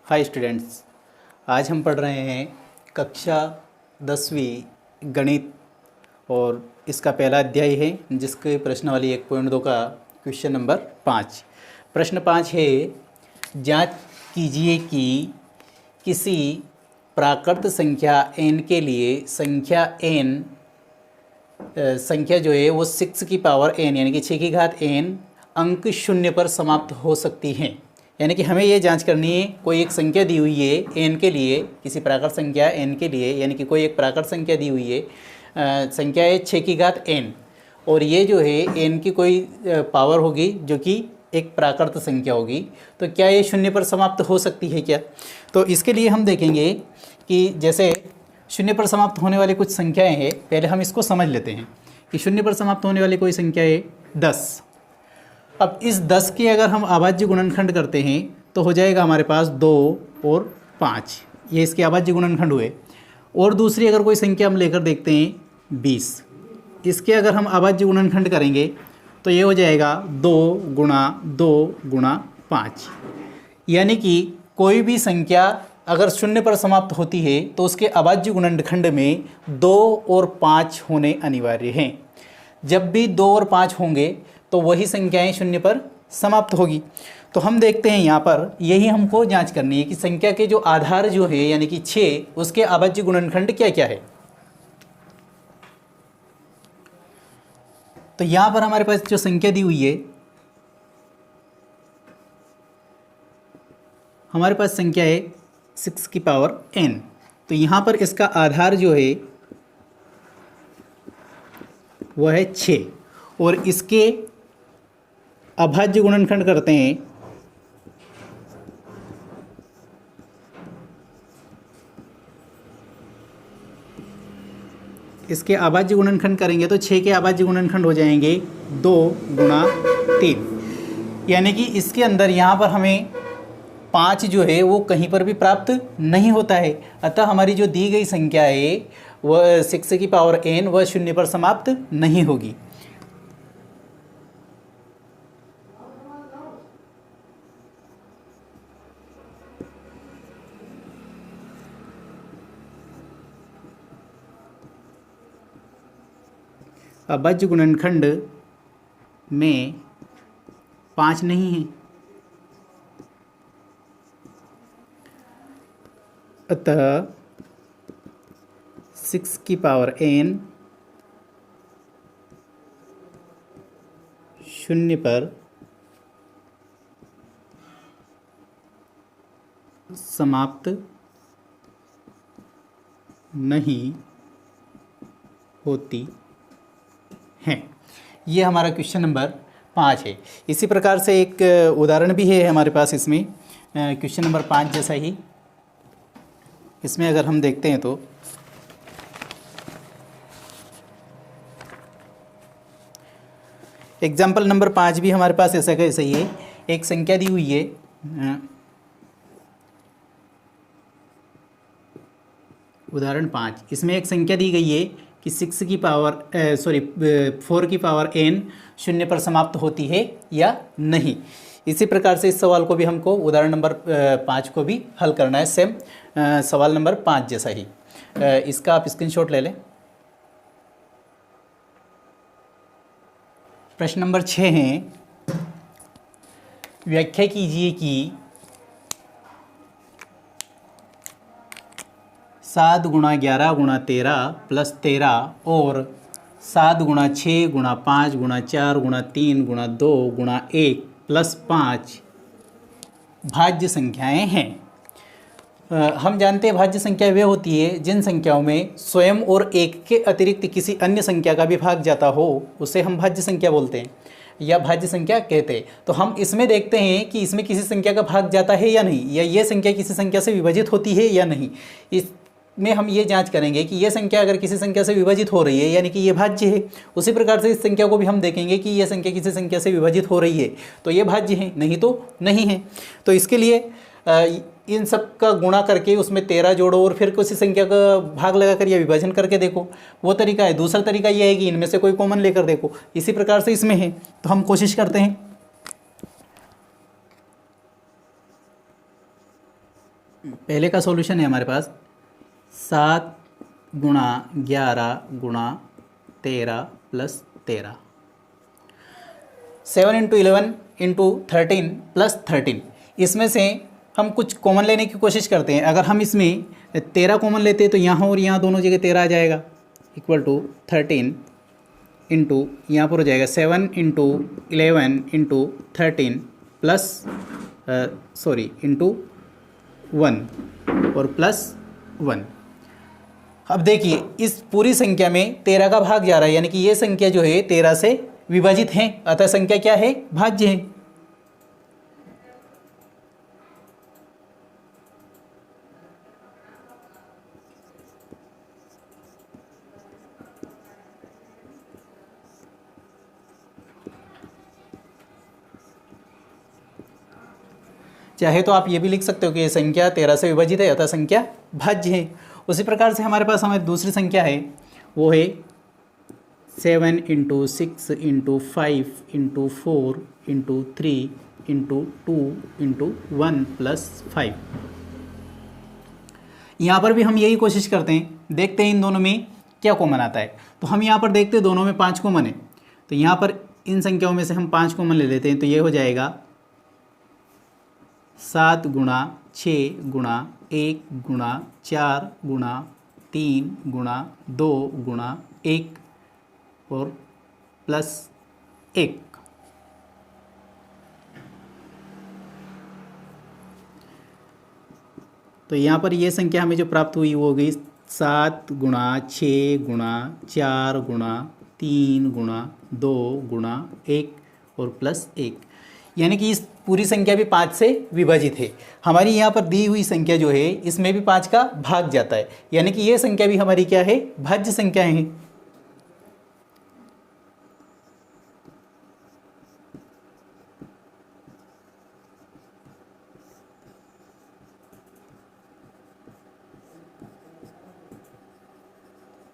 Hi students, आज हम पढ़ रहे हैं कक्षा 10वीं गणित और इसका पहला अध्याय है जिसके प्रश्नावली 1.2 का क्वेश्चन नंबर 5। प्रश्न 5 है, जांच कीजिए कि किसी प्राकृत संख्या n के लिए संख्या जो है वो 6 की पावर n यानी कि 6 की घात n अंक शून्य पर समाप्त हो सकती हैं। यानी कि हमें ये जांच करनी है, कोई एक संख्या दी हुई है n के लिए, किसी प्राकृत संख्या n के लिए, यानी कि कोई एक प्राकृत संख्या दी हुई है, संख्या है 6 की घात n, और ये जो है n की कोई पावर होगी जो कि एक प्राकृत संख्या होगी, तो क्या ये शून्य पर समाप्त हो सकती है क्या? तो इसके लिए हम देखेंगे कि जैसे शून्य पर समाप्त होने वाली कुछ संख्याएं हैं। पहले हम इसको समझ लेते हैं कि शून्य पर समाप्त होने वाली कोई संख्या है 10। अब इस 10 के अगर हम अभाज्य गुणनखंड करते हैं तो हो जाएगा हमारे पास 2 और 5, ये इसके अभाज्य गुणनखंड हुए। और दूसरी अगर कोई संख्या हम लेकर देखते हैं 20, इसके अगर हम अभाज्य गुणनखंड करेंगे तो ये हो जाएगा 2 गुणा 2 गुणा 5। यानी कि कोई भी संख्या अगर शून्य पर समाप्त होती है तो उसके अभाज्य गुणनखंड में 2 और 5 होने अनिवार्य हैं। जब भी 2 और 5 होंगे तो वही संख्याएं शून्य पर समाप्त होगी। तो हम देखते हैं यहाँ पर, यही हमको जांच करनी है कि संख्या के जो आधार जो है यानी कि 6, उसके अभाज्य गुणनखंड क्या क्या है। तो यहाँ पर हमारे पास जो संख्या दी हुई है, हमारे पास संख्या है 6 की पावर n। तो यहाँ पर इसका आधार जो है वह है 6 और इसके अभाज्य गुणनखंड करते हैं इसके अभाज्य गुणनखंड करेंगे तो 6 के अभाज्य गुणनखंड हो जाएंगे 2 गुणा 3। यानी कि इसके अंदर यहाँ पर हमें 5 जो है वो कहीं पर भी प्राप्त नहीं होता है। अतः हमारी जो दी गई संख्या है वह 6 की पावर n वह शून्य पर समाप्त नहीं होगी। अभाज्य गुणनखंड में 5 नहीं है, अतः 6 की पावर n शून्य पर समाप्त नहीं होती है। ये हमारा क्वेश्चन नंबर 5 है। इसी प्रकार से एक उदाहरण भी है हमारे पास इसमें, क्वेश्चन नंबर 5 जैसा ही। इसमें अगर हम देखते हैं तो एग्जाम्पल नंबर 5 भी हमारे पास ऐसा का ऐसा ही है। एक संख्या दी हुई है, उदाहरण 5। इसमें एक संख्या दी गई है कि 4 की पावर n शून्य पर समाप्त होती है या नहीं। इसी प्रकार से इस सवाल को भी हमको उदाहरण नंबर 5 को भी हल करना है, सेम सवाल नंबर 5 जैसा ही। इसका आप स्क्रीनशॉट ले लें। प्रश्न नंबर 6 है, व्याख्या कीजिए कि 7 गुणा 11 गुणा 13 प्लस 13 और 7 गुणा 6 गुणा 5 गुणा 4 गुणा 3 गुणा 2 गुणा 1 प्लस 5 भाज्य संख्याएं हैं। हम जानते हैं भाज्य संख्या वे होती है जिन संख्याओं में स्वयं और एक के अतिरिक्त किसी अन्य संख्या का भी भाग जाता हो, उसे हम भाज्य संख्या बोलते हैं या भाज्य संख्या कहते हैं। तो हम इसमें देखते हैं कि इसमें किसी संख्या का भाग जाता है या नहीं, या ये संख्या किसी संख्या से विभाजित होती है या नहीं। इसमें हम ये जांच करेंगे कि ये संख्या अगर किसी संख्या से विभाजित हो रही है यानी कि ये भाज्य है। उसी प्रकार से इस संख्या को भी हम देखेंगे कि ये संख्या किसी संख्या से विभाजित हो रही है तो ये भाज्य है, नहीं तो नहीं है। तो इसके लिए इन सब का गुणा करके उसमें 13 जोड़ो और फिर किसी संख्या का भाग लगाकर या विभाजन करके देखो, वो तरीका है। दूसरा तरीका ये है कि इनमें से कोई कॉमन लेकर देखो। इसी प्रकार से इसमें है, तो हम कोशिश करते हैं। पहले का सॉल्यूशन है हमारे पास 7 गुणा 11 गुणा 13 प्लस 13, 7 इंटू 11 इंटू 13 प्लस 13। इसमें से हम कुछ कॉमन लेने की कोशिश करते हैं। अगर हम इसमें 13 कॉमन लेते हैं तो यहाँ और यहाँ दोनों जगह 13 आ जाएगा, इक्वल टू 13 इंटू यहाँ पर हो जाएगा 7 इंटू 11 इंटू 13 प्लस इंटू 1 और प्लस 1। अब देखिए इस पूरी संख्या में 13 का भाग जा रहा है, यानी कि ये संख्या जो है 13 से विभाजित है, अतः संख्या क्या है, भाज्य है। चाहे तो आप ये भी लिख सकते हो कि ये संख्या 13 से विभाजित है, अतः संख्या भाज्य है। उसी प्रकार से हमारे पास हमारी दूसरी संख्या है, वो है 7 into 6 into 5 into 4 into 3 into 2 into 1 plus 5। यहाँ पर भी हम यही कोशिश करते हैं, देखते हैं इन दोनों में क्या कॉमन आता है। तो हम यहाँ पर देखते हैं दोनों में 5 कॉमन है, तो यहाँ पर इन संख्याओं में से हम 5 कॉमन ले लेते हैं, तो ये हो जाएगा 7 गुणा 6 गुणा 1 गुणा 4 गुणा 3 गुणा 2 गुणा 1 और प्लस 1। तो यहाँ पर ये संख्या हमें जो प्राप्त हुई वो हो गई 7 गुणा 6 गुणा 4 गुणा 3 गुणा 2 गुणा 1 और प्लस 1, यानी कि इस पूरी संख्या भी 5 से विभाजित है। हमारी यहाँ पर दी हुई संख्या जो है इसमें भी 5 का भाग जाता है, यानी कि ये संख्या भी हमारी क्या है, भाज्य संख्या है।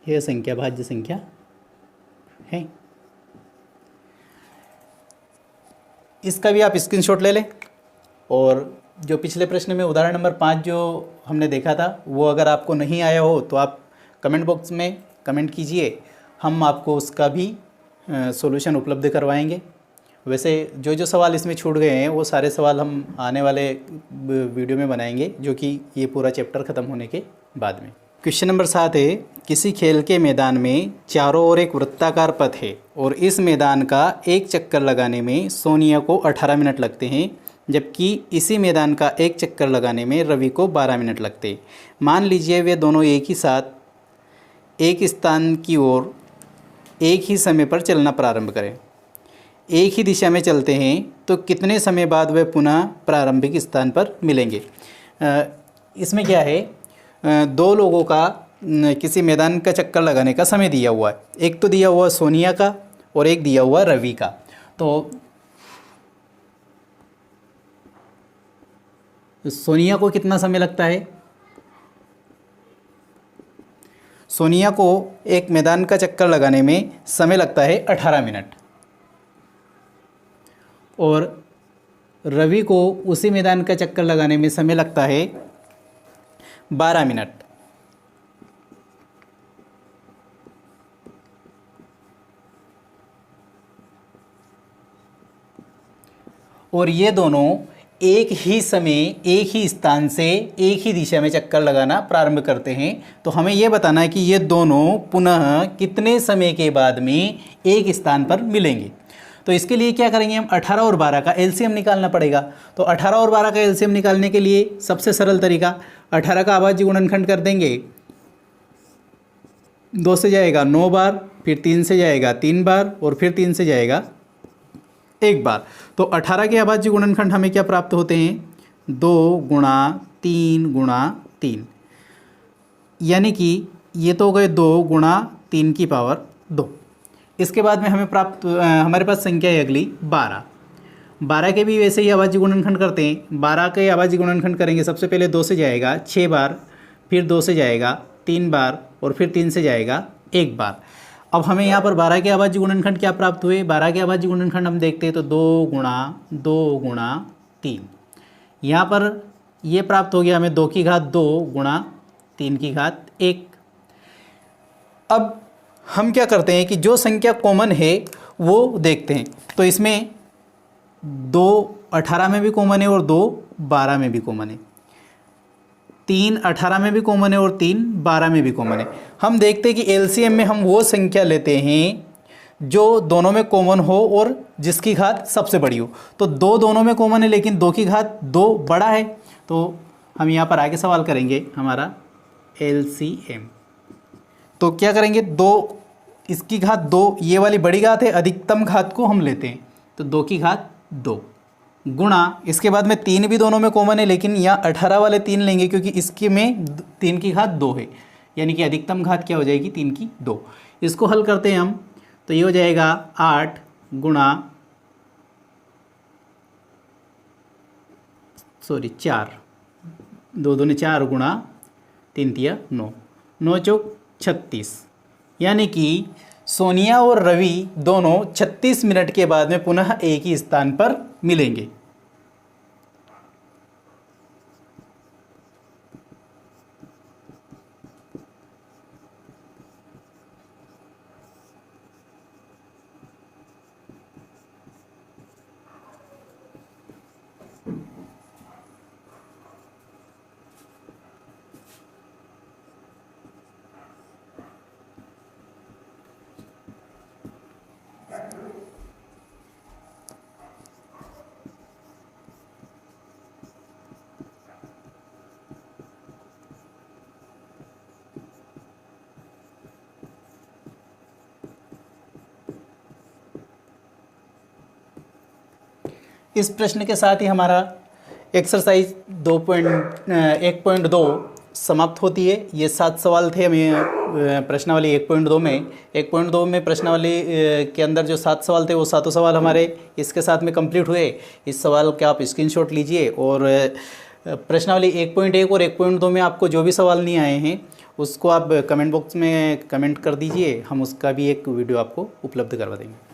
यह संख्या भाज्य संख्या है। इसका भी आप स्क्रीनशॉट ले लें, और जो पिछले प्रश्न में उदाहरण नंबर 5 जो हमने देखा था वो अगर आपको नहीं आया हो तो आप कमेंट बॉक्स में कमेंट कीजिए, हम आपको उसका भी सॉल्यूशन उपलब्ध करवाएंगे। वैसे जो जो सवाल इसमें छूट गए हैं वो सारे सवाल हम आने वाले वीडियो में बनाएंगे, जो कि ये पूरा चैप्टर ख़त्म होने के बाद में। क्वेश्चन नंबर 7 है, किसी खेल के मैदान में चारों ओर एक वृत्ताकार पथ है और इस मैदान का एक चक्कर लगाने में सोनिया को 18 मिनट लगते हैं, जबकि इसी मैदान का एक चक्कर लगाने में रवि को 12 मिनट लगते। मान लीजिए वे दोनों एक ही साथ एक स्थान की ओर एक ही समय पर चलना प्रारंभ करें, एक ही दिशा में चलते हैं, तो कितने समय बाद वे पुनः प्रारंभिक स्थान पर मिलेंगे। इसमें क्या है, दो लोगों का किसी मैदान का चक्कर लगाने का समय दिया हुआ है, एक तो दिया हुआ सोनिया का और एक दिया हुआ रवि का। तो सोनिया को कितना समय लगता है, सोनिया को एक मैदान का चक्कर लगाने में समय लगता है 18 मिनट, और रवि को उसी मैदान का चक्कर लगाने में समय लगता है 12 मिनट। और ये दोनों एक ही समय एक ही स्थान से एक ही दिशा में चक्कर लगाना प्रारंभ करते हैं। तो हमें यह बताना है कि ये दोनों पुनः कितने समय के बाद में एक स्थान पर मिलेंगे। तो इसके लिए क्या करेंगे, हम 18 और 12 का एलसीएम निकालना पड़ेगा। तो 18 और 12 का एलसीएम निकालने के लिए सबसे सरल तरीका, 18 का अभाज्य गुणनखंड कर देंगे, 2 से जाएगा 9 बार, फिर 3 से जाएगा 3 बार और फिर 3 से जाएगा 1 बार। तो 18 के अभाज्य गुणनखंड हमें क्या प्राप्त होते हैं, 2 गुणा 3 गुणा 3, यानी कि ये तो हो गए 2 गुणा 3 की पावर 2। इसके बाद में हमें प्राप्त हमारे पास संख्या है अगली 12। 12 के भी वैसे ही अभाज्य गुणनखंड करते हैं। 12 के अभाज्य गुणनखंड करेंगे, सबसे पहले 2 से जाएगा 6 बार, फिर 2 से जाएगा 3 बार और फिर 3 से जाएगा 1 बार। अब हमें यहाँ पर 12 के अभाज्य गुणनखंड क्या प्राप्त हुए, 12 के अभाज्य गुणनखंड हम देखते हैं तो 2 गुणा 3। यहाँ पर ये प्राप्त हो गया हमें 2 की घात 2 गुणा 3 की घात 1। अब हम क्या करते हैं कि जो संख्या कॉमन है वो देखते हैं। तो इसमें 2 18 में भी कॉमन है और 2 12 में भी कॉमन है, 3 18 में भी कॉमन है और 3 12 में भी कॉमन है। हम देखते हैं कि एलसीएम में हम वो संख्या लेते हैं जो दोनों में कॉमन हो और जिसकी घात सबसे बड़ी हो। तो 2 दोनों में कॉमन है लेकिन 2 की घात 2 बड़ा है, तो हम यहाँ पर आगे सवाल करेंगे हमारा एलसीएम। तो क्या करेंगे, 2 इसकी घात 2 ये वाली बड़ी घात है, अधिकतम घात को हम लेते हैं तो 2 की घात 2 गुणा, इसके बाद में 3 भी दोनों में कॉमन है लेकिन यहाँ 18 वाले 3 लेंगे क्योंकि इसके में 3 की घात 2 है, यानी कि अधिकतम घात क्या हो जाएगी 3 की 2। इसको हल करते हैं हम तो ये हो जाएगा 8 गुणा 4, 2 दूनी 4 गुणा 3 तिया 9, 9 चौक 36, यानी कि सोनिया और रवि दोनों 36 मिनट के बाद में पुनः एक ही स्थान पर मिलेंगे। इस प्रश्न के साथ ही हमारा एक्सरसाइज 1.2 समाप्त होती है। ये 7 सवाल थे हमें प्रश्नावली 1.2 में। 1.2 में प्रश्नावली के अंदर जो 7 सवाल थे वो 7 सवाल हमारे इसके साथ में कंप्लीट हुए। इस सवाल के आप स्क्रीनशॉट लीजिए और प्रश्नावली 1.1 और 1.2 में आपको जो भी सवाल नहीं आए हैं उसको आप कमेंट बॉक्स में कमेंट कर दीजिए, हम उसका भी एक वीडियो आपको उपलब्ध करवा देंगे।